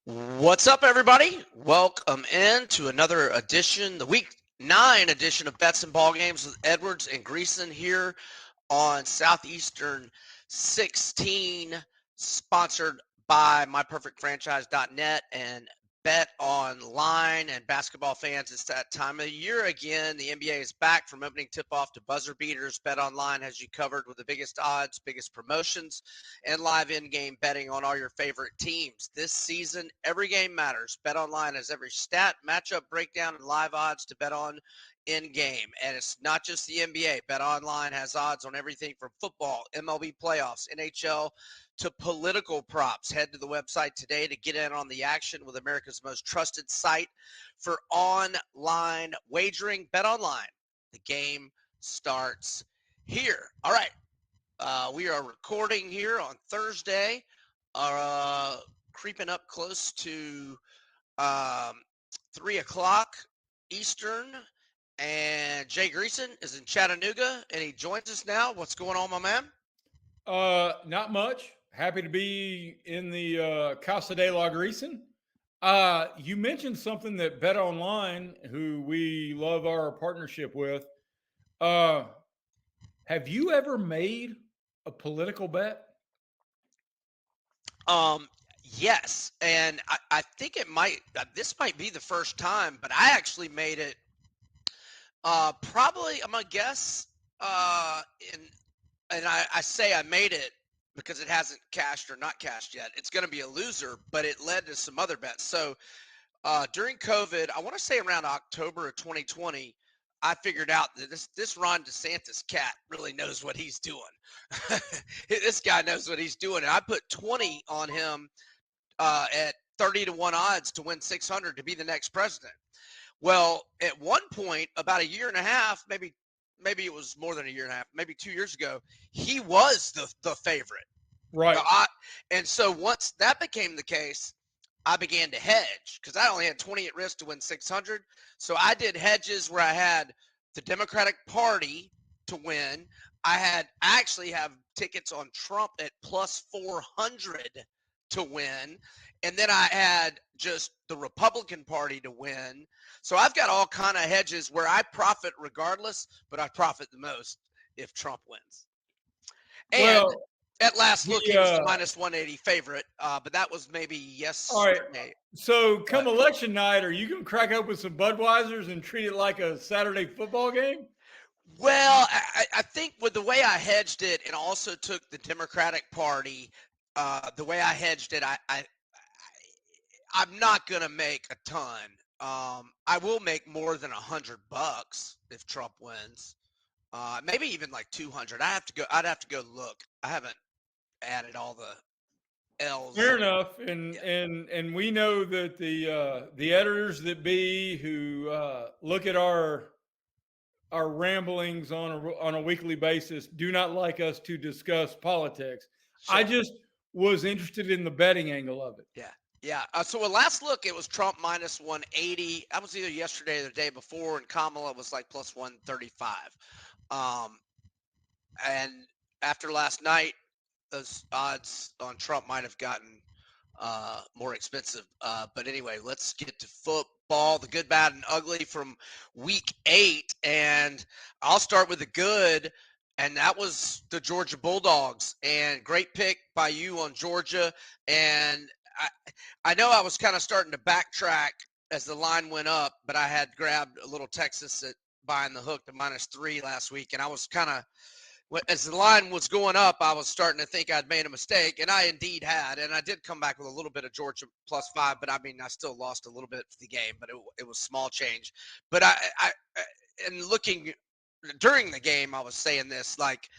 What's up, everybody? Welcome in to another edition, the Week 9 edition of Bets and Ball Games with Edwards and Greeson here on Southeastern 16, sponsored by MyPerfectFranchise.net and BetOnline. And basketball fans, it's that time of the year again. The NBA is back from opening tip-off to buzzer beaters. BetOnline has you covered with the biggest odds, biggest promotions, and live in-game betting on all your favorite teams. This season, every game matters. BetOnline has every stat, matchup breakdown, and live odds to bet on in-game. And it's not just the NBA. BetOnline has odds on everything from football, MLB playoffs, NHL, to political props. Head to the website today to get in on the action with America's most trusted site for online wagering. BetOnline. The game starts here. All right. We are recording here on Thursday, creeping up close to 3 o'clock Eastern. And Jay Greeson is in Chattanooga, and he joins us now. What's going on, my man? Not much. Happy to be in the Casa de la Greeson. You mentioned something that BetOnline, who we love our partnership with, have you ever made a political bet? Yes, and I think it might. This might be the first time, but I actually made it. Probably, I'm gonna guess. In and I say I made it because it hasn't cashed or not cashed yet. It's going to be a loser, but it led to some other bets. So during COVID, I want to say around October of 2020, I figured out that this Ron DeSantis cat really knows what he's doing. This guy knows what he's doing, and I put 20 on him at 30-1 odds to win 600 to be the next president. Well, at one point, about a year and a half, maybe it was more than a year and a half, maybe 2 years ago, he was the favorite. Right. And so once that became the case, I began to hedge because I only had 20 at risk to win 600. So I did hedges where I had the Democratic Party to win. I actually have tickets on Trump at plus 400 to win. And then I had just the Republican Party to win. So I've got all kind of hedges where I profit regardless, but I profit the most if Trump wins. And Well, at last look, he was the the minus 180 favorite, but that was maybe all right. yesterday. So come But election night, are you going to crack open some Budweisers and treat it like a Saturday football game? well, I think with the way I hedged it, and also took the Democratic Party, the way I hedged it, I'm not gonna make a ton. I will make more than $100 if Trump wins. Maybe even like 200. I'd have to go look. I haven't added all the Fair L's. enough, and Yeah. and we know that the editors that be who look at our ramblings on a weekly basis do not like us to discuss politics. I Sure. just was interested in the betting angle of it. Yeah. Yeah. So at last look, it was Trump minus 180. That was either yesterday or the day before, and Kamala was like plus 135. Um, and after last night, those odds on Trump might have gotten more expensive. But anyway, let's get to football, the good, bad, and ugly from week 8. And I'll start with the good, and that was the Georgia Bulldogs. And great pick by you on Georgia. And I know I was kind of starting to backtrack as the line went up, but I had grabbed a little Texas at buying the hook to -3 last week, and I was kind of, as the line was going up, I was starting to think I'd made a mistake, and I indeed had. And I did come back with a little bit of Georgia +5, but I mean, I still lost a little bit for the game, but it was small change. But and looking during the game, I was saying this, like,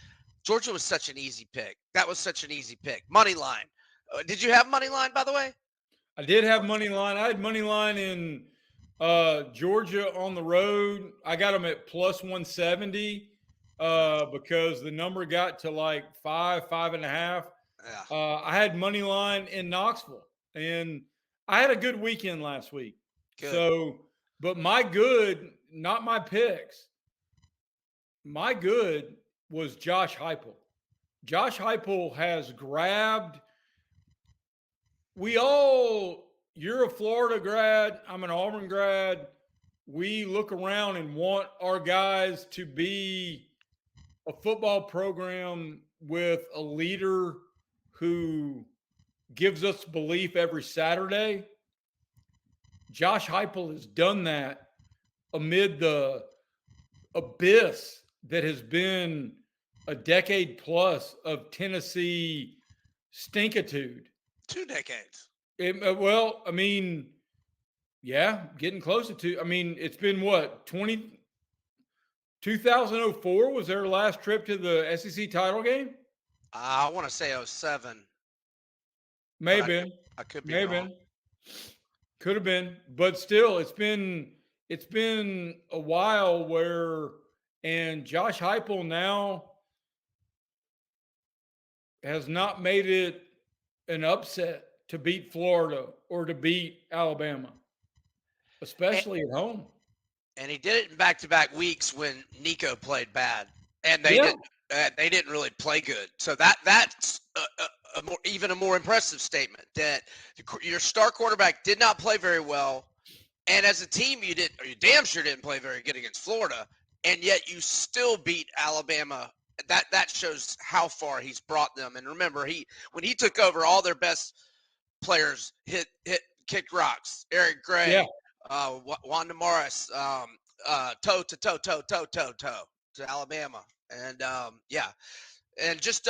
Georgia was such an easy pick. That was such an easy pick. Money line. Did you have money line, by the way? I did have money line. I had money line in Georgia on the road. I got them at plus 170 because the number got to like 5.5. Yeah. I had money line in Knoxville, and I had a good weekend last week. Good. So, but my good, not my picks. My good was Josh Heupel. Josh Heupel has grabbed. We all you're a Florida grad. I'm an Auburn grad. We look around and want our guys to be a football program with a leader who gives us belief every Saturday. Josh Heupel has done that amid the abyss that has been a decade plus of Tennessee stinkitude. 2 decades. Well, I mean, yeah, getting closer to. I mean, it's been what 2004 was their last trip to the SEC title game. I want to say 07, but Maybe, I could be wrong. maybe, could have been, but still, it's been a while where, and Josh Heupel now has not made it an upset to beat Florida or to beat Alabama, especially at home. And he did it in back-to-back weeks when Nico played bad, and they Yeah. didn't. They didn't really play good. So that's even a more impressive statement that your star quarterback did not play very well, and as a team you damn sure didn't play very good against Florida, and yet you still beat Alabama. That shows how far he's brought them. And remember, when he took over, all their best players kicked rocks. Eric Gray, Yeah. Wanda Morris, toe to Alabama, and yeah, and just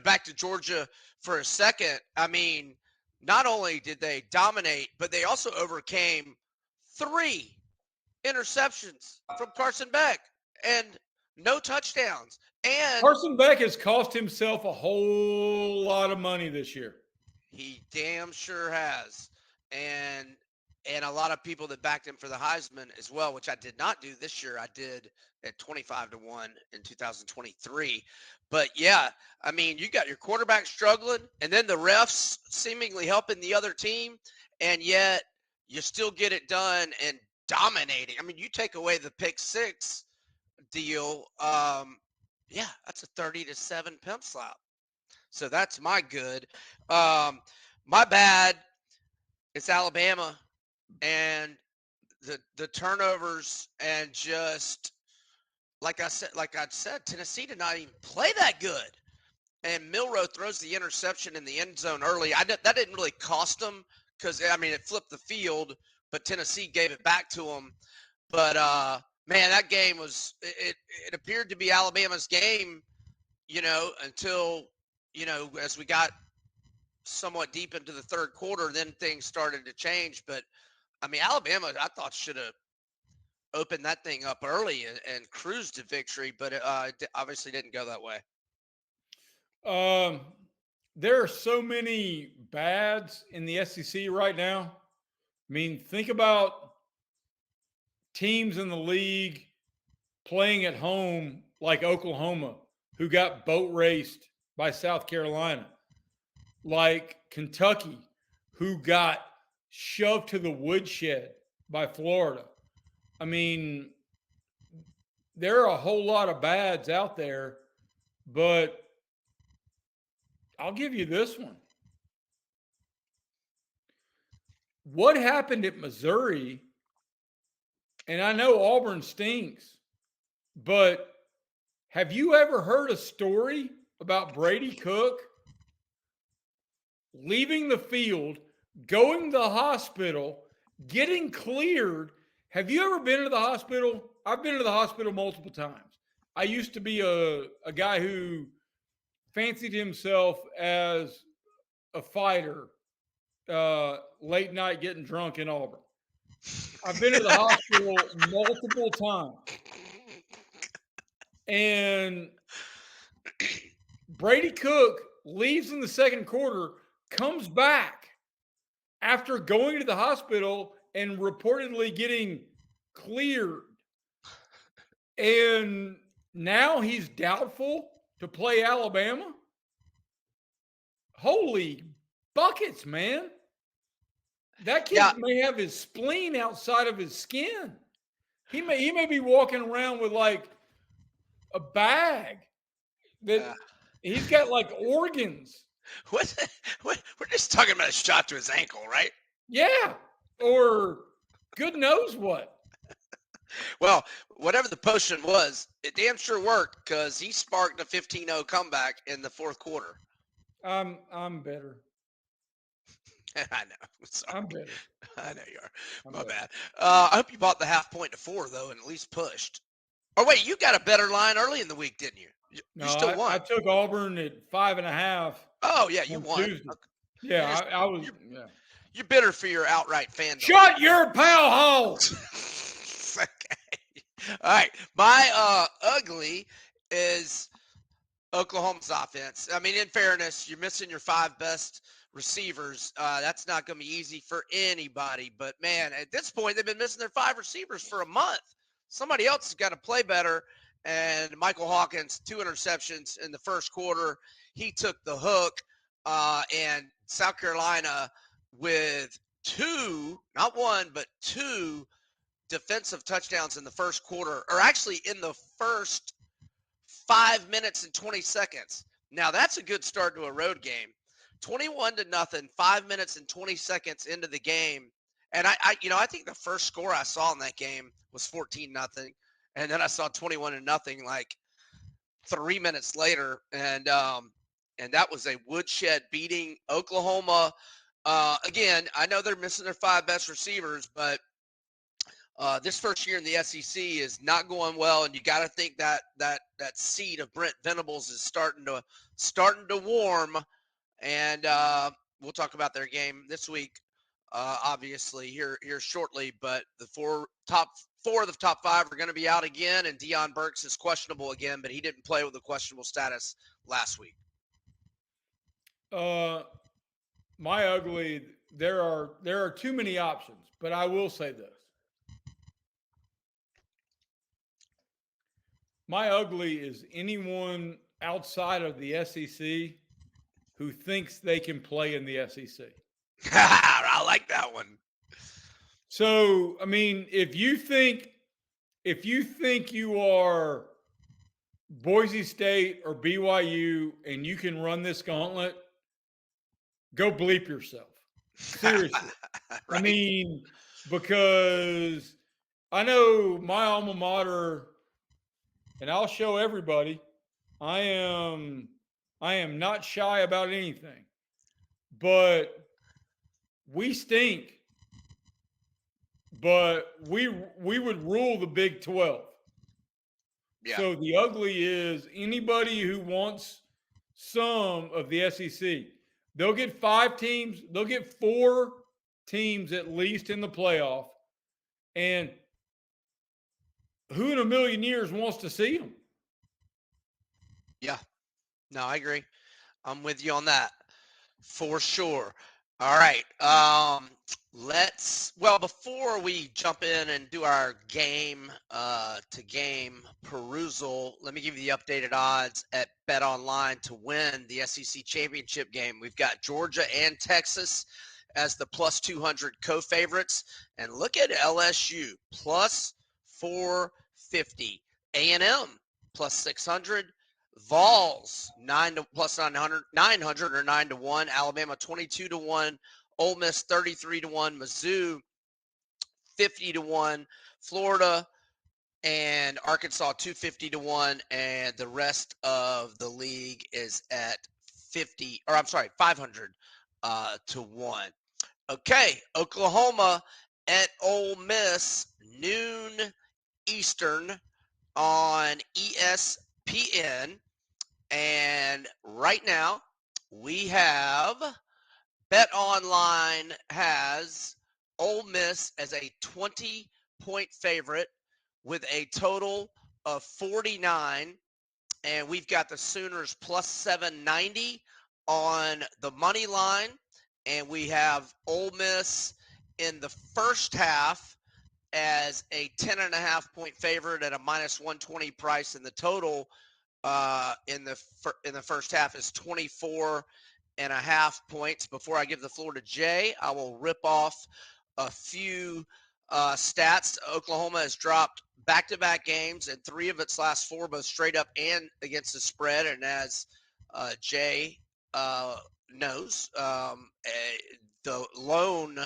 back to Georgia for a second. I mean, not only did they dominate, but they also overcame 3 interceptions from Carson Beck and no touchdowns. And Carson Beck has cost himself a whole lot of money this year. he damn sure has. And a lot of people that backed him for the Heisman as well, which I did not do this year. I did at 25-1 in 2023. But yeah, I mean, you got your quarterback struggling and then the refs seemingly helping the other team, and yet you still get it done and dominating. I mean, you take away the pick 6 deal, yeah, that's a 30-7 pimp slap. So that's my good. My bad, it's Alabama, and the turnovers, and just like I said, Tennessee did not even play that good. And Milroe throws the interception in the end zone early. That didn't really cost them because I mean it flipped the field, but Tennessee gave it back to them. But man, that game it appeared to be Alabama's game, until as we got somewhat deep into the third quarter, then things started to change. But I mean, Alabama, I thought should have opened that thing up early and cruised to victory, but it obviously didn't go that way. There are so many bads in the SEC right now. I mean, think about teams in the league playing at home like Oklahoma, who got boat raced by South Carolina, like Kentucky, who got shoved to the woodshed by Florida. I mean, there are a whole lot of bads out there, but I'll give you this one. What happened at Missouri, and I know Auburn stinks, but have you ever heard a story about Brady Cook leaving the field, going to the hospital, getting cleared? Have you ever been to the hospital? I've been to the hospital multiple times. I used to be a guy who fancied himself as a fighter, late night getting drunk in Auburn. I've been to the hospital multiple times. And Brady Cook leaves in the second quarter, comes back after going to the hospital and reportedly getting cleared. And now he's doubtful to play Alabama. Holy buckets, man. That kid may have his spleen outside of his skin. He may be walking around with like a bag that he's got like organs. We're just talking about a shot to his ankle, right? Yeah, or good knows what. Well, whatever the potion was, it damn sure worked because he sparked a 15-0 comeback in the fourth quarter. I'm better. I know. Sorry. I'm better. I know you are. I'm My better. bad. I hope you bought the half point to 4, though, and at least pushed. Oh, wait, you got a better line early in the week, didn't you? You No, still I won. took Auburn at 5.5 Oh, yeah, you on won. Tuesday. Okay. Yeah, You're just I was. you're Yeah. you're bitter for your outright fandom. Shut your pal hole. Okay. All right. My ugly is Oklahoma's offense. I mean, in fairness, you're missing your 5 best receivers. That's not going to be easy for anybody. But man, at this point, they've been missing their 5 receivers for a month. Somebody else has got to play better. And Michael Hawkins, 2 interceptions in the first quarter. He took the hook. And South Carolina with 2, not 1, but 2 defensive touchdowns in the first quarter, or actually in the first 5 minutes and 20 seconds. Now that's a good start to a road game. 21-0, 5 minutes and 20 seconds into the game. And I think the first score I saw in that game was 14-0. And then I saw 21-0 like 3 minutes later. And that was a woodshed beating. Oklahoma. Again, I know they're missing their 5 best receivers, but this first year in the SEC is not going well, and you got to think that seed of Brent Venables is starting to warm. And we'll talk about their game this week, obviously here shortly. But the top four of the top 5 are going to be out again, and Deion Burks is questionable again, but he didn't play with a questionable status last week. My ugly. There are too many options, but I will say this. My ugly is anyone outside of the SEC who thinks they can play in the SEC. I like that one. So, I mean, if you think you are Boise State or BYU and you can run this gauntlet, go bleep yourself. Seriously. I Right? mean, because I know my alma mater, and I'll show everybody, I am not shy about anything. But we stink. But we would rule the Big 12. Yeah. So the ugly is anybody who wants some of the SEC. They'll get 5 teams, they'll get 4 teams at least in the playoff. And who in a million years wants to see them? Yeah. No, I agree. I'm with you on that for sure. All right. Before we jump in and do our game to game perusal, let me give you the updated odds at BetOnline to win the SEC championship game. We've got Georgia and Texas as the plus 200 co-favorites, and look at LSU plus 450, A&M plus 600, Vols 900 or 9-1, Alabama 22-1, Ole Miss 33-1, Mizzou 50-1, Florida and Arkansas 250-1, and the rest of the league is at 500 to 1. Okay, Oklahoma at Ole Miss, noon Eastern on ESPN. And right now, we have BetOnline has Ole Miss as a 20-point favorite with a total of 49. And we've got the Sooners plus 790 on the money line. And we have Ole Miss in the first half as a 10.5-point favorite at a minus 120 price, and the total in the first half is 24.5 points. Before I give the floor to Jay, I will rip off a few stats. Oklahoma has dropped back-to-back games in 3 of its last 4, both straight up and against the spread. And as Jay knows, the lone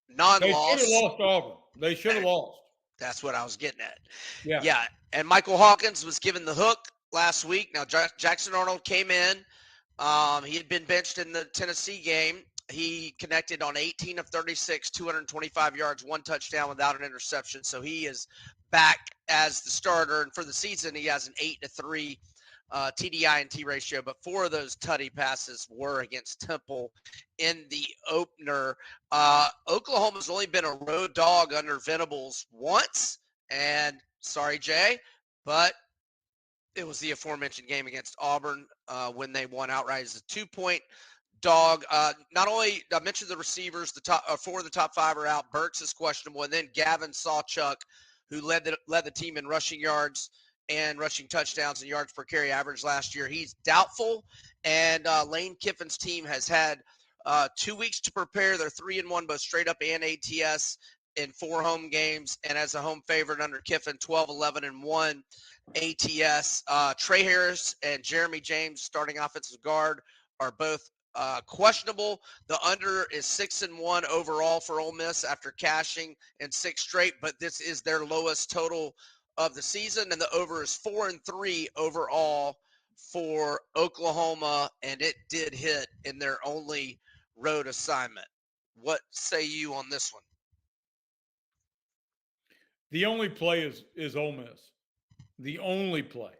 They should have non-loss. lost Auburn. They should have lost. That's what I was getting at. Yeah. Yeah, and Michael Hawkins was given the hook last week. Now Jackson Arnold came in. He had been benched in the Tennessee game. He connected on 18 of 36, 225 yards, 1 touchdown without an interception. So he is back as the starter. And for the season, he has an 8-3 TDI and T ratio. But 4 of those tutty passes were against Temple in the opener. Oklahoma's only been a road dog under Venables once. And sorry, Jay, but it was the aforementioned game against Auburn when they won outright as a 2-point dog. Not only I mentioned the receivers, the top 4 of the top 5 are out. Burks is questionable, and then Gavin Sawchuk, who led the team in rushing yards and rushing touchdowns and yards per carry average last year. He's doubtful, and Lane Kiffin's team has had 2 weeks to prepare. They're 3-1 both straight up and ATS in 4 home games, and as a home favorite under Kiffin, 12-11-1 ATS. Trey Harris and Jeremy James, starting offensive guard, are both questionable. The under is 6-1 overall for Ole Miss after cashing in 6 straight, but this is their lowest total of the season, and the over is 4-3 overall for Oklahoma, and it did hit in their only road assignment. What say you on this one? The only play is Ole Miss. The only play.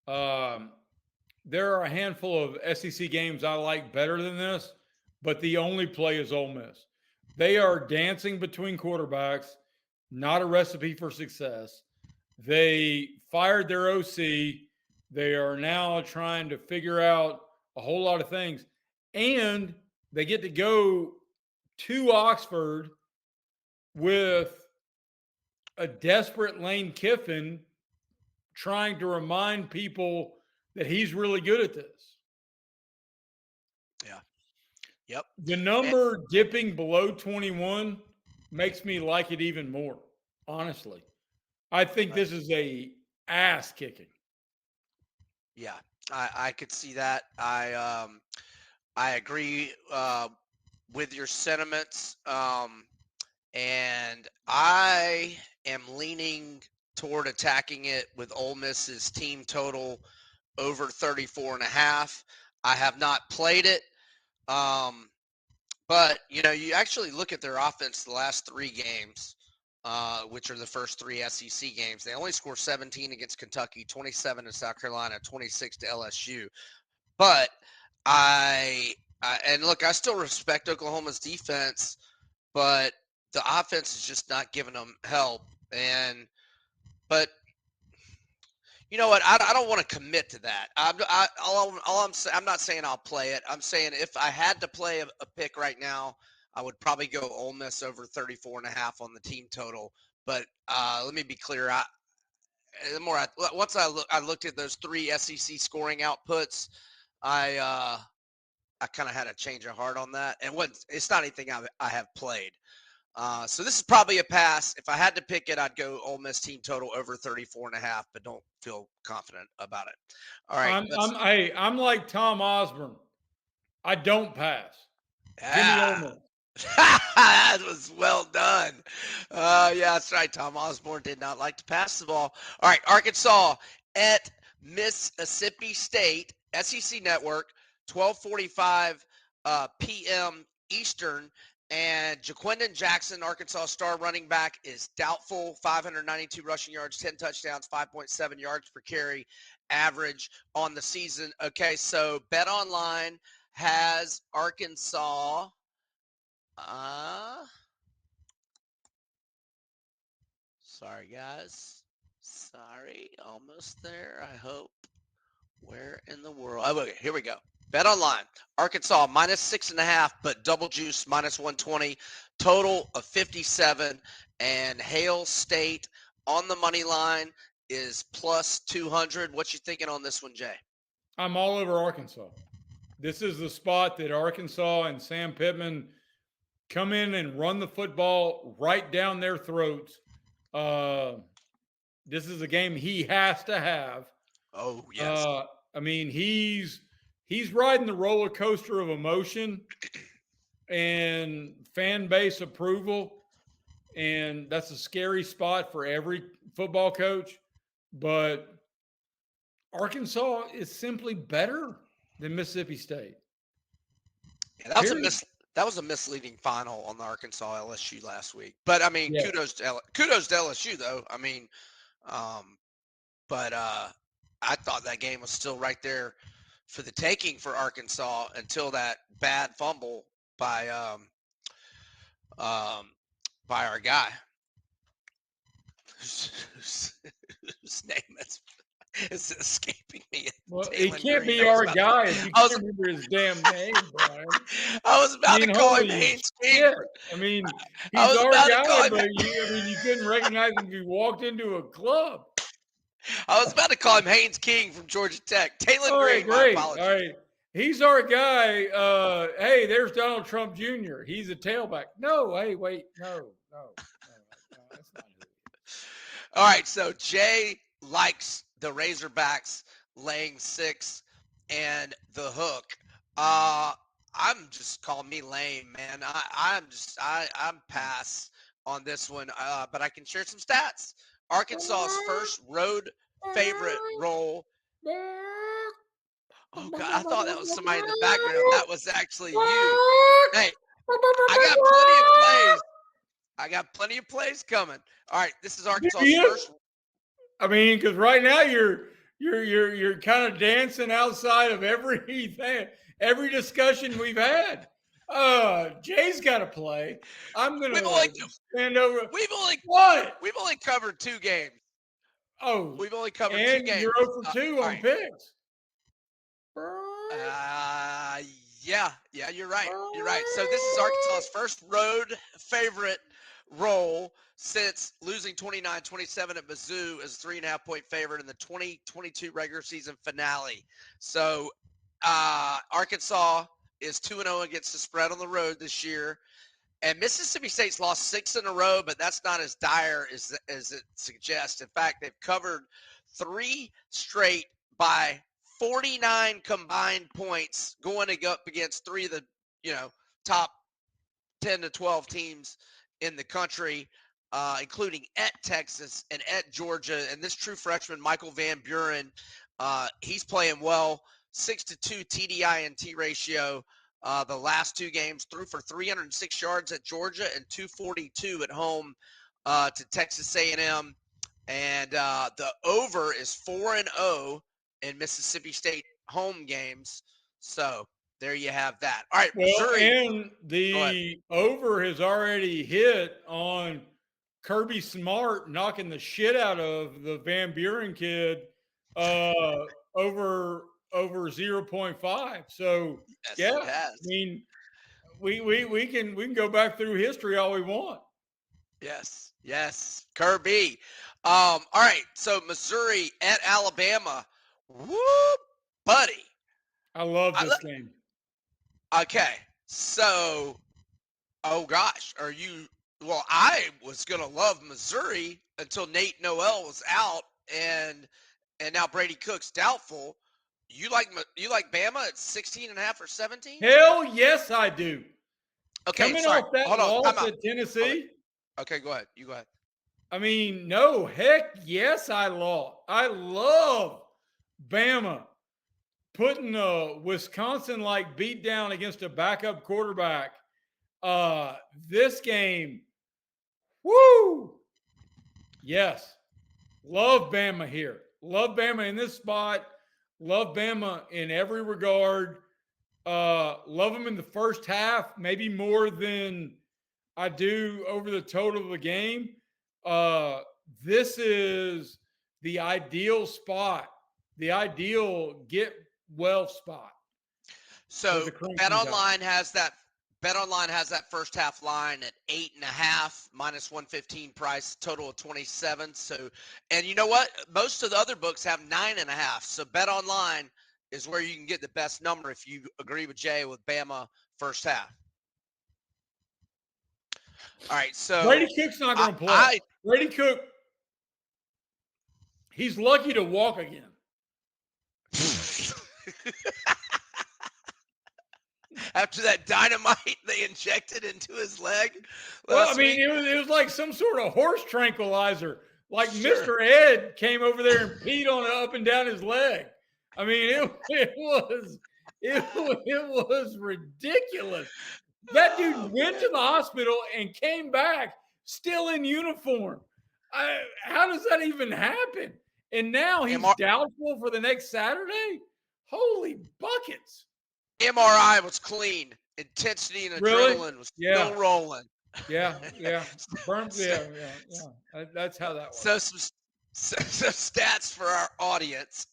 There are a handful of SEC games I like better than this, but the only play is Ole Miss. They are dancing between quarterbacks, not a recipe for success. They fired their OC. They are now trying to figure out a whole lot of things. And they get to go to Oxford with a desperate Lane Kiffin trying to remind people that he's really good at this. Yeah. Yep. The number dipping below 21 makes me like it even more, honestly. I think this is a ass kicking. Yeah, I could see that. I agree with your sentiments, and I am leaning toward attacking it with Ole Miss's team total over 34.5. I have not played it, but you actually look at their offense the last 3 games. Which are the first 3 SEC games. They only score 17 against Kentucky, 27 to South Carolina, 26 to LSU. But and look, I still respect Oklahoma's defense, but the offense is just not giving them help. But you know what? I don't want to commit to that. I'm not saying I'll play it. I'm saying if I had to play a pick right now, I would probably go Ole Miss over 34.5 on the team total. But let me be clear. Once I looked at those 3 SEC scoring outputs, I kind of had a change of heart on that. And it's not anything I have played. So this is probably a pass. If I had to pick it, I'd go Ole Miss team total over 34.5, but don't feel confident about it. All right. I'm like Tom Osborne. I don't pass. Give me Ole Miss. That was well done. Yeah, that's right. Tom Osborne did not like to pass the ball. All right, Arkansas at Mississippi State, SEC Network, 12:45 p.m. Eastern. And Jaquindon Jackson, Arkansas star running back, is doubtful. 592 rushing yards, 10 touchdowns, 5.7 yards per carry average on the season. Okay, so BetOnline has Arkansas. Sorry, guys. Sorry, almost there, I hope. Where in the world? Oh, okay, here we go. BetOnline. Arkansas -6.5, but double juice -120. Total of 57. And Hail State on the money line is +200. What you thinking on this one, Jay? I'm all over Arkansas. This is the spot that Arkansas and Sam Pittman come in and run the football right down their throats. This is a game he has to have. Oh, yes. I mean, he's riding the roller coaster of emotion and fan base approval. And that's a scary spot for every football coach. But Arkansas is simply better than Mississippi State. Yeah, that was Period. that was a misleading final on the Arkansas LSU last week. But I mean, Yeah. kudos to LSU though. I mean, but I thought that game was still right there for the taking for Arkansas until that bad fumble by by our guy whose name is escaping me. Well, it Taylon can't Green. be our guy if you I was can't remember his damn name, Brian. I was I about to mean, call him holy Haynes King. shit. I mean, I he's was our about to guy, call him. but you couldn't recognize him if you walked into a club. I was about to call him Haynes King from Georgia Tech. Taylon All right, Green, my great. apologies. All right. He's our guy. Hey, there's Donald Trump Jr. He's a tailback. No, hey, wait. No, that's not who he is. All right, so Jay likes the Razorbacks laying 6 and the hook. I'm just calling me lame, man. I'm pass on this one, but I can share some stats. Arkansas's first road favorite role. Oh God, I thought that was somebody in the background. That was actually you. Hey, I got plenty of plays coming. All right, this is Arkansas's first. I mean, because right now you're kind of dancing outside of every discussion we've had. Jay's got to play. I'm gonna stand over. We've only covered 2 games. Oh, we've only covered 2 and games. You're 0 for 2 on picks. Yeah, you're right. You're right. So this is Arkansas's first road favorite role since losing 29-27 at Mizzou as a 3.5-point favorite in the 2022 regular season finale. So Arkansas is 2-0 against the spread on the road this year. And Mississippi State's lost 6 in a row, but that's not as dire as it suggests. In fact, they've covered 3 straight by 49 combined points, going up against 3 of the top 10 to 12 teams in the country, including at Texas and at Georgia. And this true freshman, Michael Van Buren, he's playing well. 6-2 TDI-NT ratio. The last 2 games, threw for 306 yards at Georgia and 242 at home to Texas A&M. And the over is 4-0 in Mississippi State home games. So there you have that. All right, Missouri. And the over has already hit on Kirby Smart knocking the shit out of the Van Buren kid over 0.5. So yes, I mean, we can go back through history all we want. Yes, Kirby. All right, so Missouri at Alabama. Whoop, buddy. I love this game. Okay, so, oh gosh, are you? Well, I was gonna love Missouri until Nate Noel was out, and now Brady Cook's doubtful. You like Bama at 16.5 or 17? Hell yes, I do. Okay, coming sorry. off that loss at Tennessee. Okay, go ahead. You go ahead. I mean, no, heck yes, I love Bama putting a Wisconsin-like beat down against a backup quarterback. This game, woo! Yes. Love Bama here. Love Bama in this spot. Love Bama in every regard. Love them in the first half, maybe more than I do over the total of the game. This is the ideal spot, the ideal get well spot. So BetOnline has that first half line at 8.5 minus 115 price, total of 27. So, and you know what? Most of the other books have 9.5. So BetOnline is where you can get the best number if you agree with Jay with Bama first half. All right, so Brady Cook's not going to play. Brady Cook, he's lucky to walk again. after that dynamite they injected into his leg Well, I last mean, week. it was like some sort of horse tranquilizer. Like Sure. Mr. Ed came over there and peed on it up and down his leg. I mean, it was ridiculous. That dude Oh, went man. to the hospital and came back still in uniform. How does that even happen? And now he's MR- doubtful for the next Saturday? Holy buckets. MRI was clean. Intensity and Really? adrenaline was Yeah. still rolling. Yeah. Yeah. Burn. so, Yeah. Yeah. Yeah. That's how that was. so some stats for our audience.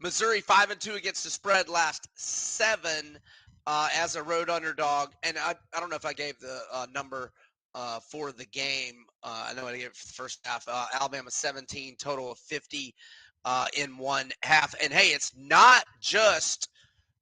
Missouri 5-2 against the spread last 7 as a road underdog. And I don't know if I gave the number for the game. I know I gave it for the first half. Alabama 17, total of 50 in one half. And hey, it's not just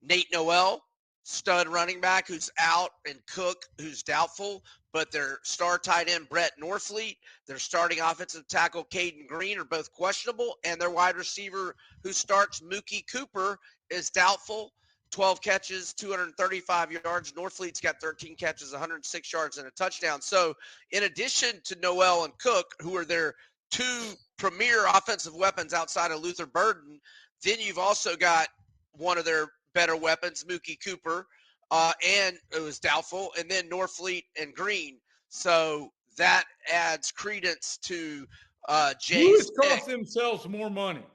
Nate Noel, stud running back, who's out, and Cook, who's doubtful, but their star tight end, Brett Norfleet, their starting offensive tackle, Caden Green, are both questionable, and their wide receiver, who starts, Mookie Cooper, is doubtful. 12 catches, 235 yards. Norfleet's got 13 catches, 106 yards, and a touchdown. So, in addition to Noel and Cook, who are their two premier offensive weapons outside of Luther Burden, then you've also got one of their better weapons, Mookie Cooper, and it was doubtful, and then Norfleet and Green. So that adds credence to Who has Jay's pick. cost themselves more money,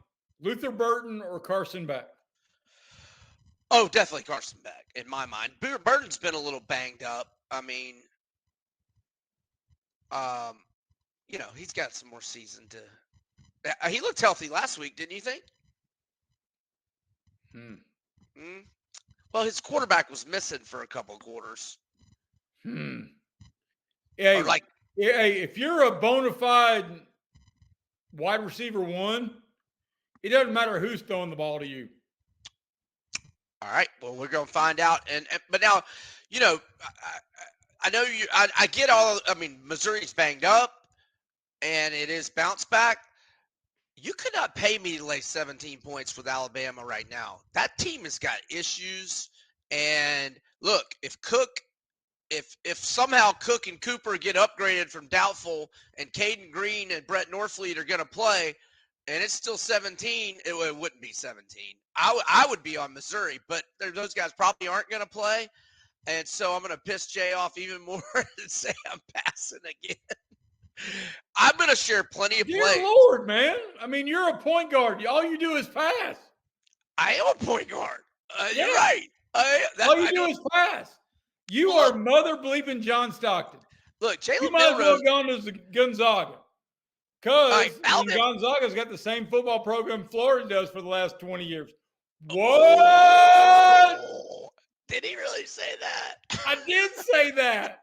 Luther Burton or Carson Beck? Oh, definitely Carson Beck, in my mind. Burton's been a little banged up. I mean, he's got some more season to. He looked healthy last week, didn't you think? Well, his quarterback was missing for a couple of quarters. Hey, Or like, if you're a bona fide wide receiver one, it doesn't matter who's throwing the ball to you. all right, well, we're going to find out. But now, I know you. I get all. I mean, Missouri's banged up, and it is bounce back. You could not pay me to lay 17 points with Alabama right now. That team has got issues. And look, if somehow Cook and Cooper get upgraded from doubtful, and Caden Green and Brett Norfleet are going to play, and it's still 17, it wouldn't be 17. I would be on Missouri, but those guys probably aren't going to play. And so I'm going to piss Jay off even more and say I'm passing again. I'm going to share plenty of Dear plays. Lord, man. I mean, you're a point guard. All you do is pass. I am a point guard. Yeah. You're right. All you do is pass. You are mother bleeping John Stockton. Look, Jalen You might as well Milrose. have gone to Gonzaga. Because Alabama. Gonzaga's got the same football program Florida does for the last 20 years. What? Oh, did he really say that? I did say that.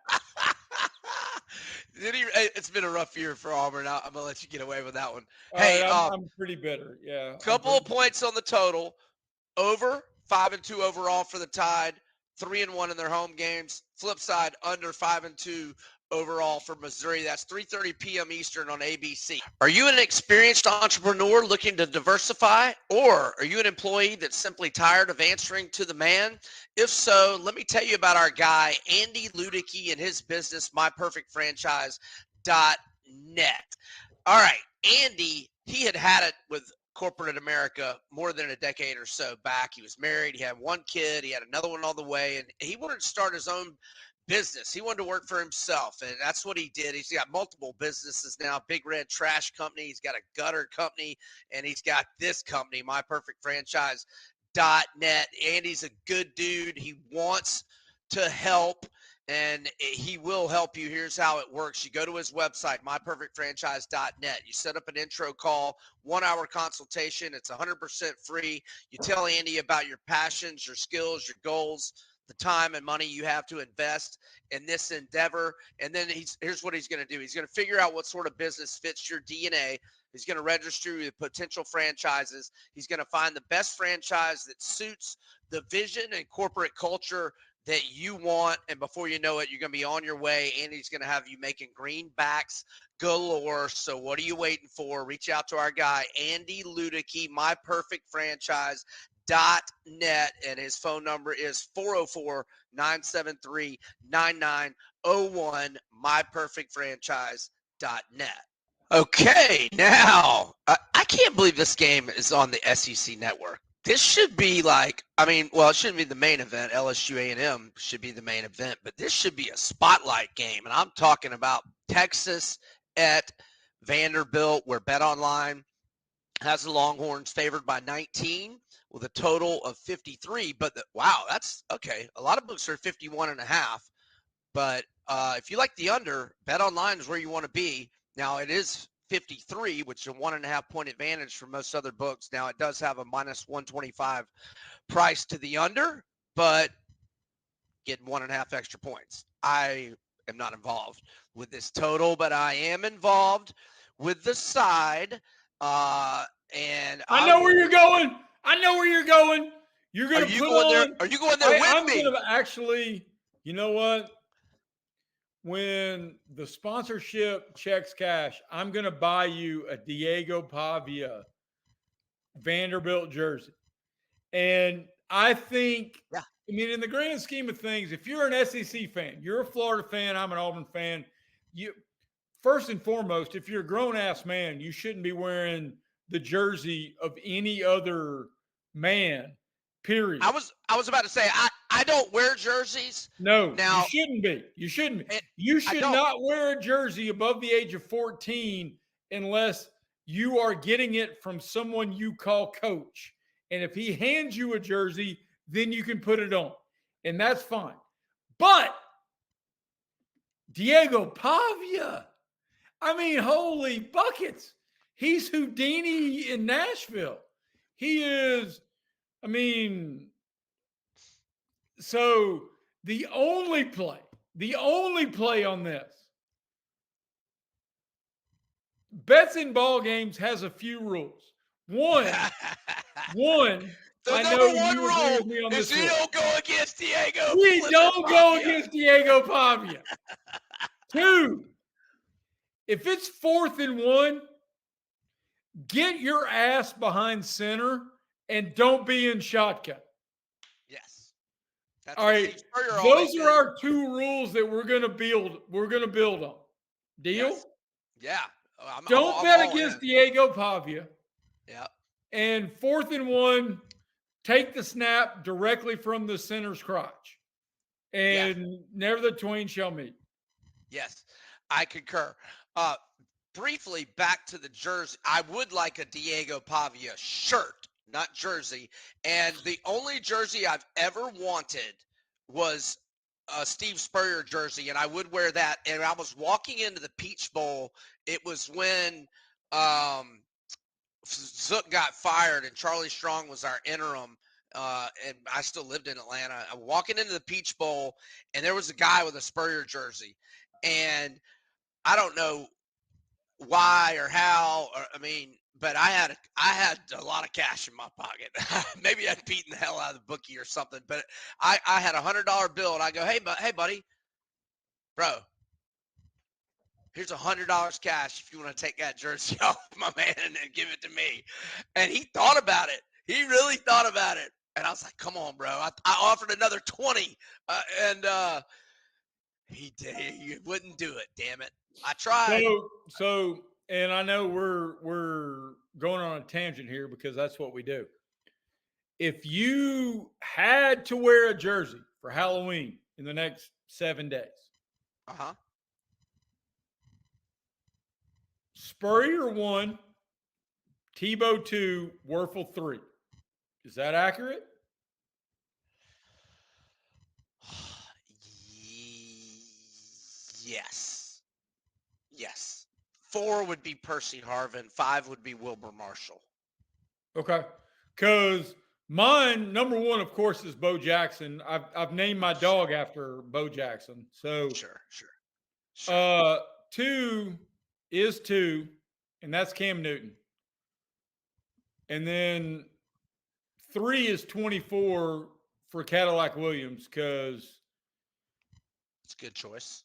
Did he? It's been a rough year for Auburn. I'm gonna let you get away with that one. All Hey, right, I'm pretty bitter. Yeah. Couple of points on the total. Over 5-2 overall for the Tide. 3-1 in their home games. Flip side, under 5-2 overall for Missouri. That's 3:30 p.m. Eastern on ABC. Are you an experienced entrepreneur looking to diversify, or are you an employee that's simply tired of answering to the man? If so, let me tell you about our guy, Andy Ludecke, and his business, myperfectfranchise.net. All right, Andy, he had it with corporate America more than a decade or so back. He was married. He had one kid. He had another one on the way, and he wanted to start his own business. He wanted to work for himself, and that's what he did. He's got multiple businesses now, Big Red Trash Company. He's got a gutter company, and he's got this company, myperfectfranchise.net. Andy's a good dude. He wants to help, and he will help you. Here's how it works. You go to his website, myperfectfranchise.net. You set up an intro call, 1-hour consultation. It's 100% free. You tell Andy about your passions, your skills, your goals, the time and money you have to invest in this endeavor. And then here's what he's going to do. He's going to figure out what sort of business fits your DNA. He's going to register with potential franchises. He's going to find the best franchise that suits the vision and corporate culture that you want, and before you know it, you're going to be on your way. Andy's going to have you making greenbacks galore. So what are you waiting for? Reach out to our guy, Andy Ludecke, myperfectfranchise.net. .net, and his phone number is 404-973-9901, myperfectfranchise.net. Okay, now I can't believe this game is on the SEC network. This should be like, it shouldn't be the main event. LSU A&M should be the main event, but this should be a spotlight game. And I'm talking about Texas at Vanderbilt, where BetOnline has the Longhorns favored by 19 with a total of 53. But that's okay. A lot of books are 51.5. But if you like the under, BetOnline is where you want to be. Now, it is 53, which is a 1.5 point advantage for most other books. Now, it does have a minus 125 price to the under, but getting 1.5 extra points. I am not involved with this total, but I am involved with the side. And I know where you're going. You're going to put on. Are you going there with me? I'm going to actually, you know what? When the sponsorship checks cash, I'm going to buy you a Diego Pavia Vanderbilt jersey. And I think, in the grand scheme of things, if you're an SEC fan, you're a Florida fan, I'm an Auburn fan, first and foremost, if you're a grown-ass man, you shouldn't be wearing the jersey of any other man, period. I was about to say, I don't wear jerseys. No, now, you shouldn't be. You should not wear a jersey above the age of 14 unless you are getting it from someone you call coach. And if he hands you a jersey, then you can put it on. And that's fine. But Diego Pavia, holy buckets. He's Houdini in Nashville. He is, so the only play on this, bets in ball games has a few rules. One, the I number know one you rule agree with me on is this you rule. don't go against Diego. We don't go against Diego Pavia. 2, if it's 4th and 1, get your ass behind center and don't be in shotgun. Yes. That's all right. Those are our 2 rules that we're going to build. We're going to build on. Deal? Yes. Yeah. Don't bet against Diego Pavia. Yeah. And 4th and 1, take the snap directly from the center's crotch. And never the twain shall meet. Yes, I concur. Briefly, back to the jersey. I would like a Diego Pavia shirt, not jersey. And the only jersey I've ever wanted was a Steve Spurrier jersey, and I would wear that. And I was walking into the Peach Bowl. It was when Zook got fired and Charlie Strong was our interim. And I still lived in Atlanta. I'm walking into the Peach Bowl, and there was a guy with a Spurrier jersey. And I don't know why or how, but I had a lot of cash in my pocket. Maybe I'd beaten the hell out of the bookie or something. But I had $100 bill, and I go, hey buddy, bro, here's $100 cash if you want to take that jersey off, my man, and give it to me. And he thought about it. He really thought about it. And I was like, come on, bro. I offered another 20, and he wouldn't do it. Damn it. I tried. So, and I know we're going on a tangent here because that's what we do. If you had to wear a jersey for Halloween in the next 7 days, Spurrier 1, Tebow 2, Werfel 3. Is that accurate? Yes. 4 would be Percy Harvin. 5 would be Wilbur Marshall. Okay. Because mine, number 1, of course, is Bo Jackson. I've named my dog after Bo Jackson. So Sure. 2 is 2, and that's Cam Newton. And then 3 is 24 for Cadillac Williams because it's a good choice.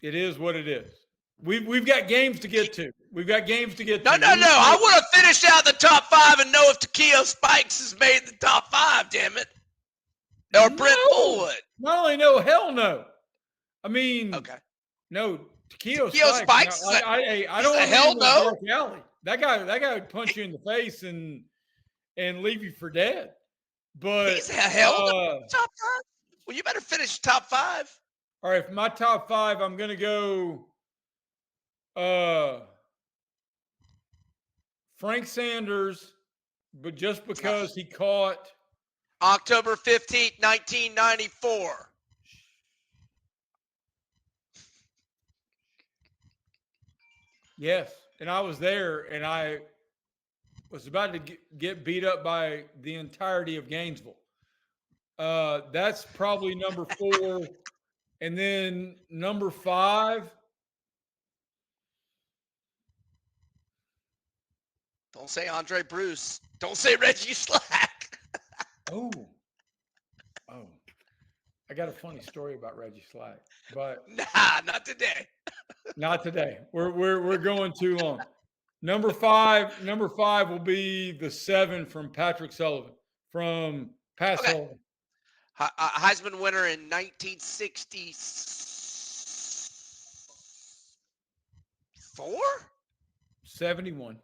It is what it is. We've got games to get to. No. I want to finish out the top 5 and know if Takeo Spikes has made the top 5, damn it. Or Brent Fullwood. Not only no, hell no. I mean, Okay. no, Takeo Spikes. Now, I don't want to hell leave no. Dark Alley. That guy would punch you in the face and leave you for dead. But he's a hell no. Top 5. Well, you better finish top 5. All right, for my top 5, I'm gonna go Frank Sanders, but just because he caught October 15th, 1994. Yes, and I was there, and I was about to get beat up by the entirety of Gainesville. That's probably number 4. And then number 5. Don't say Andre Bruce. Don't say Reggie Slack. Oh. I got a funny story about Reggie Slack, but nah, not today. Not today. We're going too long. Number 5 will be the 7 from Patrick Sullivan from Pat Sullivan. Heisman winner in 1964? 71.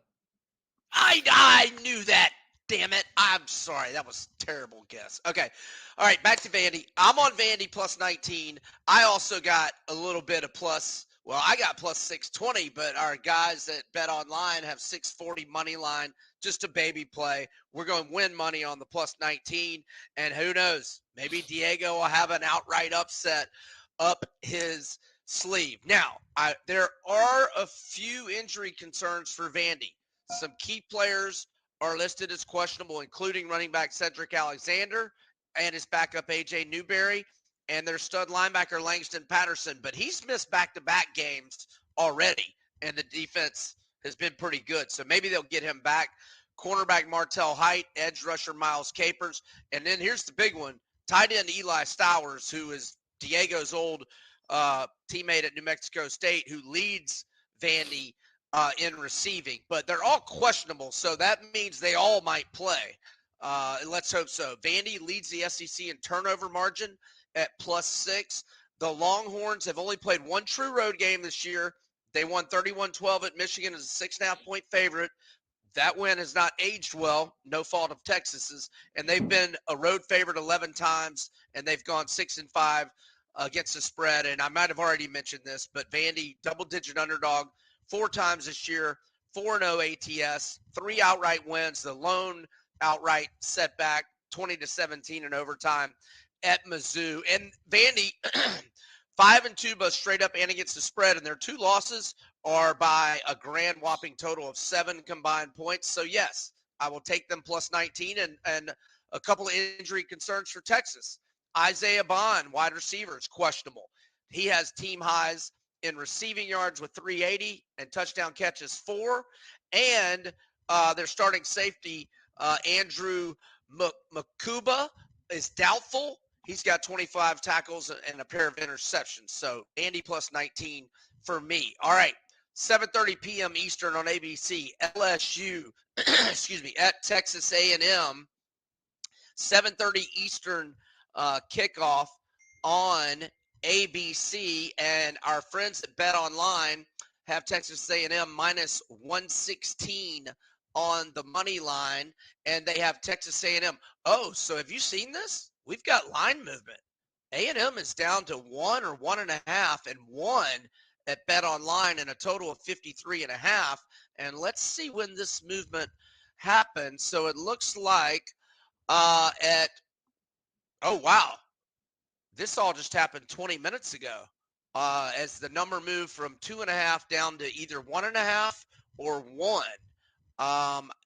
I knew that. Damn it. I'm sorry. That was a terrible guess. Okay. All right. Back to Vandy. I'm on Vandy plus 19. I also got a little bit of plus. Well, I got plus 620, but our guys at BetOnline have 640 money line, just a baby play. We're going to win money on the plus 19. And who knows? Maybe Diego will have an outright upset up his sleeve. Now, there are a few injury concerns for Vandy. Some key players are listed as questionable, including running back Cedric Alexander and his backup A.J. Newberry and their stud linebacker Langston Patterson. But he's missed back-to-back games already, and the defense has been pretty good. So maybe they'll get him back. Cornerback Martell Height, edge rusher Miles Capers. And then here's the big one, tight end Eli Stowers, who is Diego's old teammate at New Mexico State, who leads Vandy in receiving, but they're all questionable, so that means they all might play. Let's hope so. Vandy leads the SEC in turnover margin at plus 6. The Longhorns have only played one true road game this year. They won 31-12 at Michigan as a 6.5-point favorite. That win has not aged well, no fault of Texas's, and they've been a road favorite 11 times, and they've gone 6-5 against the spread. And I might have already mentioned this, but Vandy, double-digit underdog 4 times this year, 4-0 ATS, 3 outright wins, the lone outright setback, 20-17 in overtime at Mizzou. And Vandy, 5-2 both straight up and against the spread, and their 2 losses are by a grand whopping total of 7 combined points. So yes, I will take them plus 19 and a couple of injury concerns for Texas. Isaiah Bond, wide receiver, is questionable. He has team highs in receiving yards with 380 and touchdown catches 4. And their starting safety, Andrew Makuba, is doubtful. He's got 25 tackles and a pair of interceptions. So Andy plus 19 for me. All right, 7:30 p.m. Eastern on ABC. LSU, at Texas A&M. 7:30 Eastern kickoff on ABC, and our friends at BetOnline have Texas A&M minus 116 on the money line, and they have Texas A&M. Oh, so have you seen this? We've got line movement. A&M is down to 1 or 1.5 and 1 at BetOnline, and a total of 53.5. And let's see when this movement happens. So it looks like oh wow, this all just happened 20 minutes ago as the number moved from 2.5 down to either 1.5 or 1.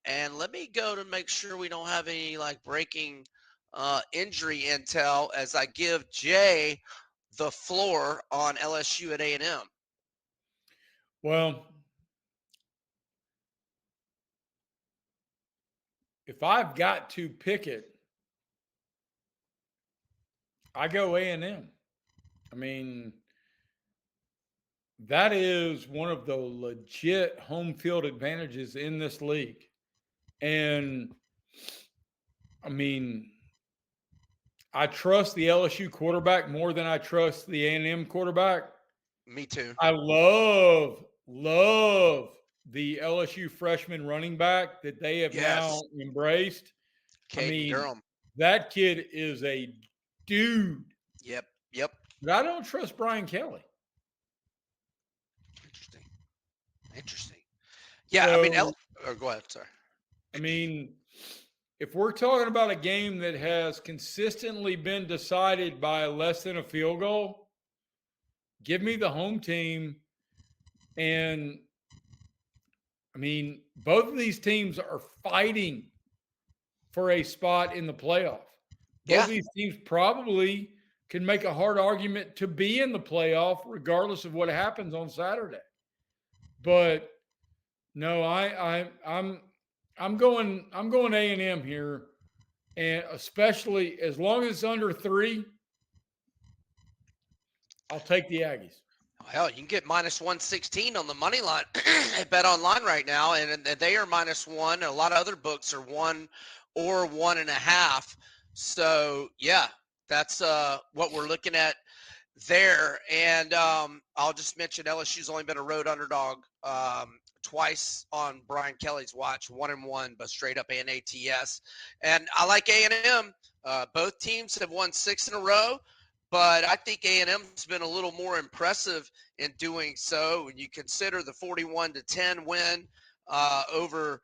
And let me go to make sure we don't have any like breaking injury intel as I give Jay the floor on LSU at A&M. Well, if I've got to pick it, I go A&M. I mean, that is one of the legit home field advantages in this league. And I mean, I trust the LSU quarterback more than I trust the A&M quarterback. Me too. I love the LSU freshman running back that they have now Yes. embraced. I Caden mean, Durham. that kid is a dude. Yep. Yep. But I don't trust Brian Kelly. Interesting. Interesting. Yeah. I mean, So, go ahead. Sorry. I mean, if we're talking about a game that has consistently been decided by less than a field goal, give me the home team. And I mean, both of these teams are fighting for a spot in the playoff. Both Yeah. of these teams probably can make a hard argument to be in the playoff, regardless of what happens on Saturday. But no, I'm going A&M here, and especially as long as it's under 3, I'll take the Aggies. Hell, you can get minus 116 on the money line at BetOnline right now, and they are minus 1. A lot of other books are 1 or 1.5. So yeah, that's what we're looking at there. And I'll just mention LSU's only been a road underdog twice on Brian Kelly's watch, 1-1, but straight up ANATS. And I like A&M. Both teams have won 6 in a row. But I think A&M's been a little more impressive in doing so. When you consider the 41-10 win over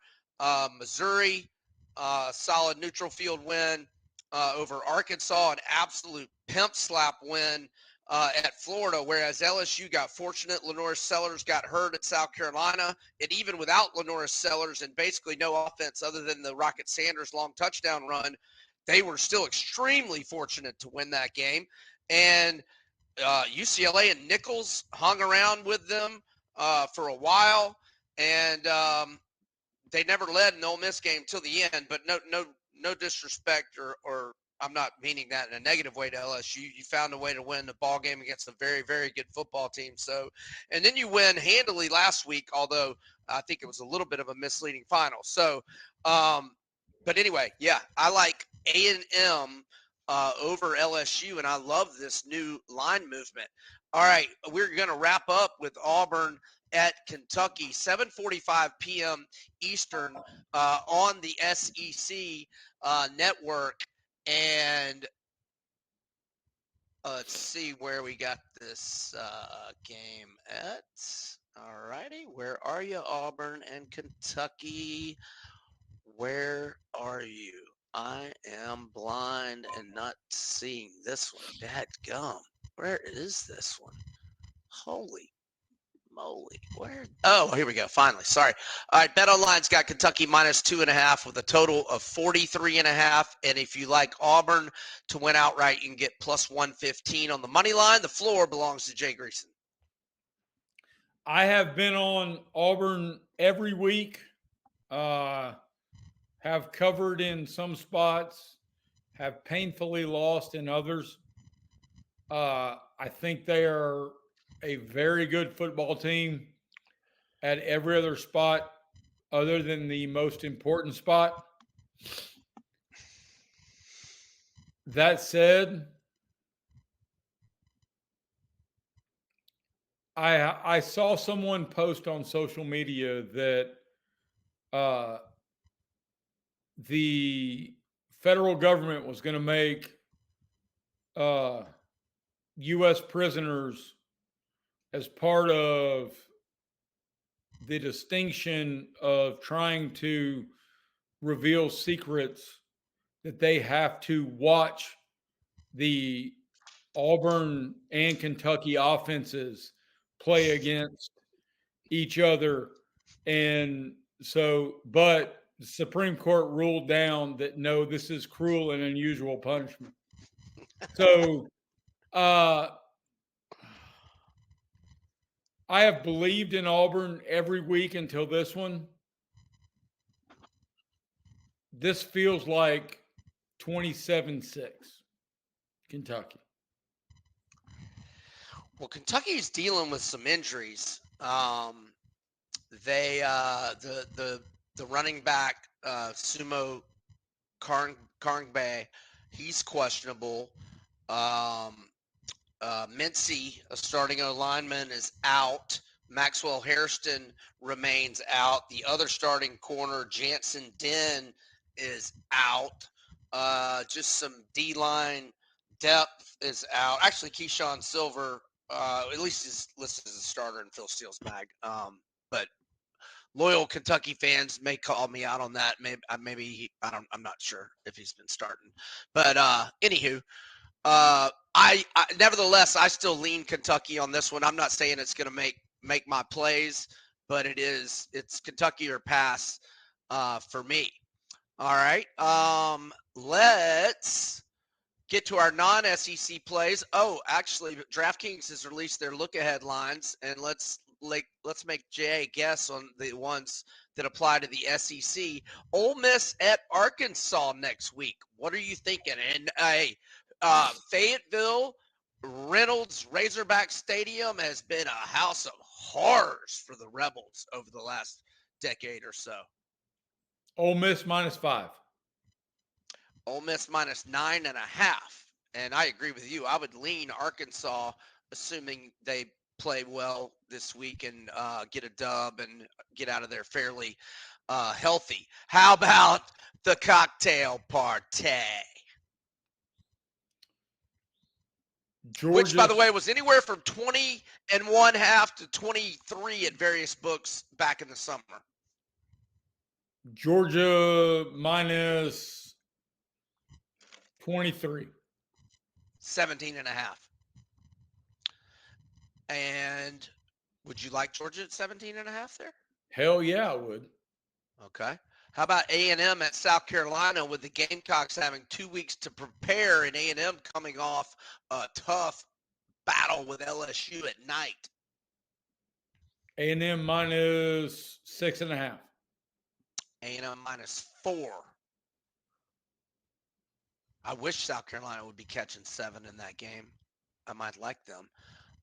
Missouri, solid neutral field win over Arkansas, an absolute pimp slap win at Florida, whereas LSU got fortunate. Lenora Sellers got hurt at South Carolina, and even without Lenora Sellers and basically no offense other than the Rocket Sanders long touchdown run, they were still extremely fortunate to win that game. And UCLA and Nichols hung around with them for a while, and they never led in the Ole Miss game till the end. But no disrespect, or I'm not meaning that in a negative way to LSU. You found a way to win the ball game against a very, very good football team. So, and then you win handily last week, although I think it was a little bit of a misleading final. So, but anyway, yeah, I like A&M over LSU, and I love this new line movement. All right, we're going to wrap up with Auburn at Kentucky, 7:45 p.m. Eastern on the SEC network. And let's see where we got this game at. All righty, where are you, Auburn and Kentucky? Where are you? I am blind and not seeing this one. Dadgum. Where is this one? Holy moly. Where? Oh, here we go. Finally. Sorry. All right. BetOnline's got Kentucky minus 2.5 with a total of 43.5. And if you like Auburn to win outright, you can get plus 115 on the money line. The floor belongs to Jay Greeson. I have been on Auburn every week. Have covered in some spots, have painfully lost in others. I think they are a very good football team at every other spot other than the most important spot. That said, I saw someone post on social media that the federal government was going to make U.S. prisoners as part of the distinction of trying to reveal secrets, that they have to watch the Auburn and Kentucky offenses play against each other. And so, but the Supreme Court ruled down that no, this is cruel and unusual punishment. So, I have believed in Auburn every week until this one. This feels like 27-6 Kentucky. Well, Kentucky's dealing with some injuries. They the running back Sumo Karngbae, he's questionable. Um, Mincy, a starting lineman, is out. Maxwell Hairston remains out. The other starting corner, Jansen Den, is out. Just some D-line depth is out. Actually, Keyshawn Silver, at least is listed as a starter in Phil Steele's bag. But loyal Kentucky fans may call me out on that. I'm not sure if he's been starting. But anywho, I nevertheless I still lean Kentucky on this one. I'm not saying it's going to make my plays, but it's Kentucky or pass for me. All right. Let's get to our non-SEC plays. Oh, actually, DraftKings has released their look-ahead lines, and let's make Jay guess on the ones that apply to the SEC. Ole Miss at Arkansas next week. What are you thinking? And Fayetteville Reynolds Razorback Stadium has been a house of horrors for the Rebels over the last decade or so. Ole Miss -5. Ole Miss -9.5. And I agree with you. I would lean Arkansas, assuming they play well this week and get a dub and get out of there fairly healthy. How about the cocktail party? Georgia, Which, by the way, was anywhere from 20.5 to 23 at various books back in the summer. Georgia -23. 17.5. And would you like Georgia at 17.5 there? Hell yeah, I would. Okay. How about A&M at South Carolina with the Gamecocks having 2 weeks to prepare and A&M coming off a tough battle with LSU at night? A&M -6.5. A&M -4. I wish South Carolina would be catching 7 in that game. I might like them.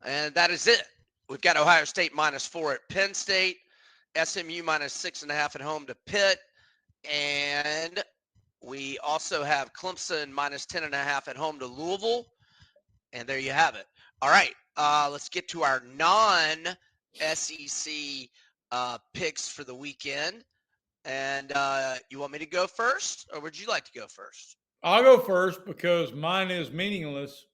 And that is it. We've got Ohio State -4 at Penn State, SMU -6.5 at home to Pitt, and we also have Clemson -10.5 at home to Louisville. And there you have it. All right, let's get to our non-SEC picks for the weekend. And you want me to go first, or would you like to go first? I'll go first because mine is meaningless.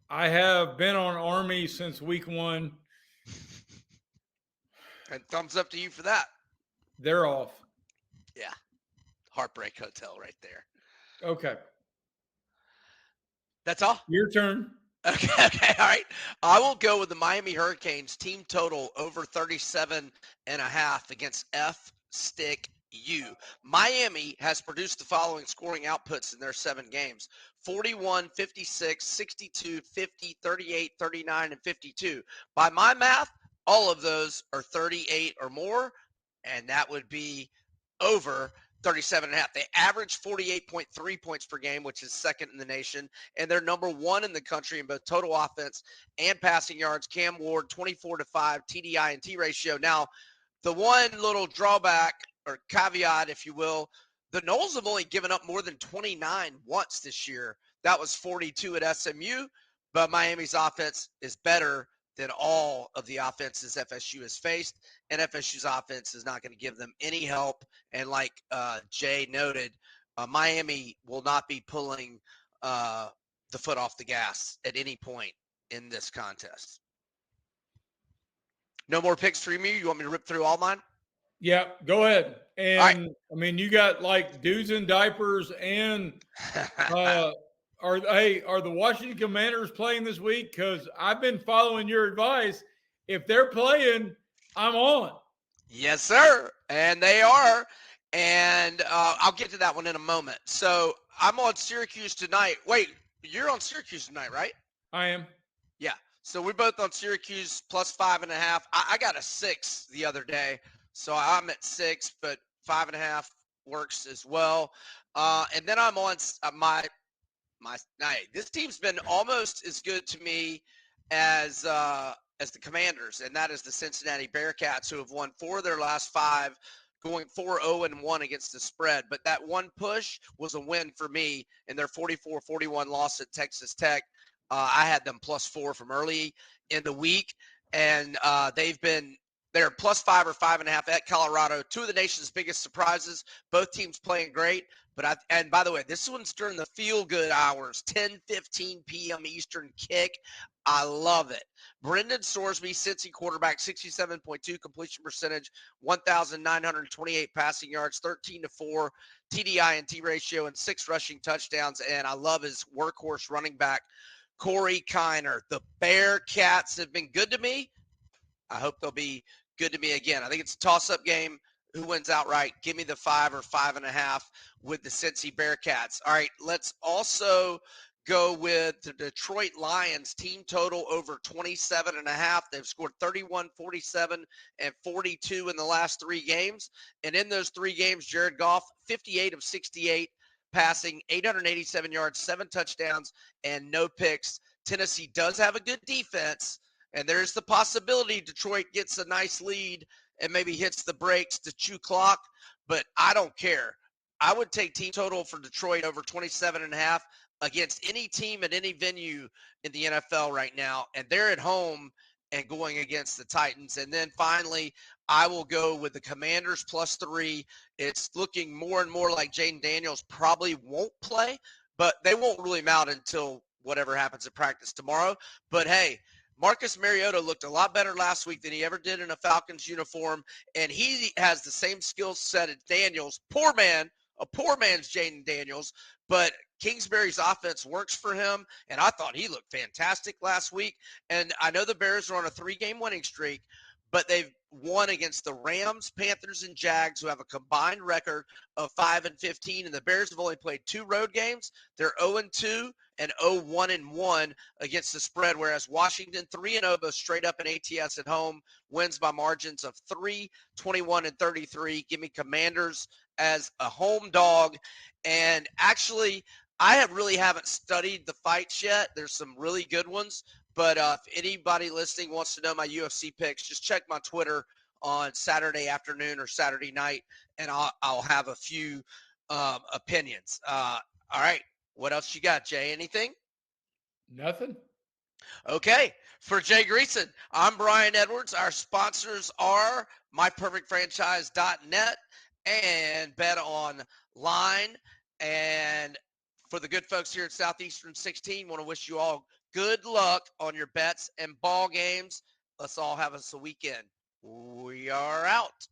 I have been on Army since week 1. And thumbs up to you for that. They're off. Yeah. Heartbreak Hotel right there. Okay. That's all? Your turn. Okay. All right. I will go with the Miami Hurricanes team total over 37.5 against F-Stick U. Miami has produced the following scoring outputs in their 7 games: 41, 56, 62, 50, 38, 39, and 52. By my math, all of those are 38 or more, and that would be over 37.5. They average 48.3 points per game, which is second in the nation, and they're number 1 in the country in both total offense and passing yards. Cam Ward, 24-5 TDI and T ratio. Now, the one little drawback or caveat, if you will, the Noles have only given up more than 29 once this year. That was 42 at SMU, but Miami's offense is better than all of the offenses FSU has faced, and FSU's offense is not going to give them any help. And like Jay noted, Miami will not be pulling the foot off the gas at any point in this contest. No more picks for me? You want me to rip through all mine? Yeah, go ahead. And right. I mean, you got like dudes in diapers and are the Washington Commanders playing this week? Because I've been following your advice. If they're playing, I'm on. Yes, sir. And they are. And I'll get to that one in a moment. So I'm on Syracuse tonight. Wait, you're on Syracuse tonight, right? I am. Yeah. So we're both on Syracuse plus 5.5. I got a 6 the other day. So I'm at 6, but 5.5 works as well. And then I'm on my this team's been almost as good to me as the Commanders, and that is the Cincinnati Bearcats, who have won 4 of their last 5, going 4-0-1 against the spread. But that one push was a win for me in their 44-41 loss at Texas Tech. I had them +4 from early in the week, and they're +5 or 5.5 at Colorado. Two of the nation's biggest surprises. Both teams playing great. And by the way, this one's during the feel-good hours, 10:15 p.m. Eastern kick. I love it. Brendan Sorsby, Cincy quarterback, 67.2 completion percentage, 1,928 passing yards, 13-4 TDI and T ratio, and 6 rushing touchdowns. And I love his workhorse running back, Corey Kiner. The Bearcats have been good to me. I hope they'll be good to me again. I think it's a toss-up game. Who wins outright? Give me the 5 or 5.5 with the Cincy Bearcats. All right, let's also go with the Detroit Lions team total over 27.5. They've scored 31, 47, and 42 in the last 3 games. And in those 3 games, Jared Goff, 58 of 68 passing, 887 yards, 7 touchdowns, and no picks. Tennessee does have a good defense, and there's the possibility Detroit gets a nice lead and maybe hits the brakes to chew clock, but I don't care. I would take team total for Detroit over 27.5 against any team at any venue in the NFL right now, and they're at home and going against the Titans. And then finally, I will go with the Commanders +3. It's looking more and more like Jaden Daniels probably won't play, but they won't rule him out until whatever happens at practice tomorrow. But hey, Marcus Mariota looked a lot better last week than he ever did in a Falcons uniform, and he has the same skill set as Daniels. A poor man's Jaden Daniels, but Kingsbury's offense works for him, and I thought he looked fantastic last week. And I know the Bears are on a 3-game winning streak, but they've won against the Rams, Panthers, and Jags, who have a combined record of 5-15, and the Bears have only played 2 road games. They're 0-2 and 0-1-1 against the spread, whereas Washington 3-0, both straight up in ATS at home, wins by margins of 3, 21, and 33. Give me Commanders as a home dog. And actually, I haven't studied the fights yet. There's some really good ones. But if anybody listening wants to know my UFC picks, just check my Twitter on Saturday afternoon or Saturday night, and I'll have a few opinions. All right. What else you got, Jay? Anything? Nothing. Okay. For Jay Greeson, I'm Brian Edwards. Our sponsors are myperfectfranchise.net and BetOnline. And for the good folks here at Southeastern 16, want to wish you all good luck on your bets and ball games. Let's all have us a weekend. We are out.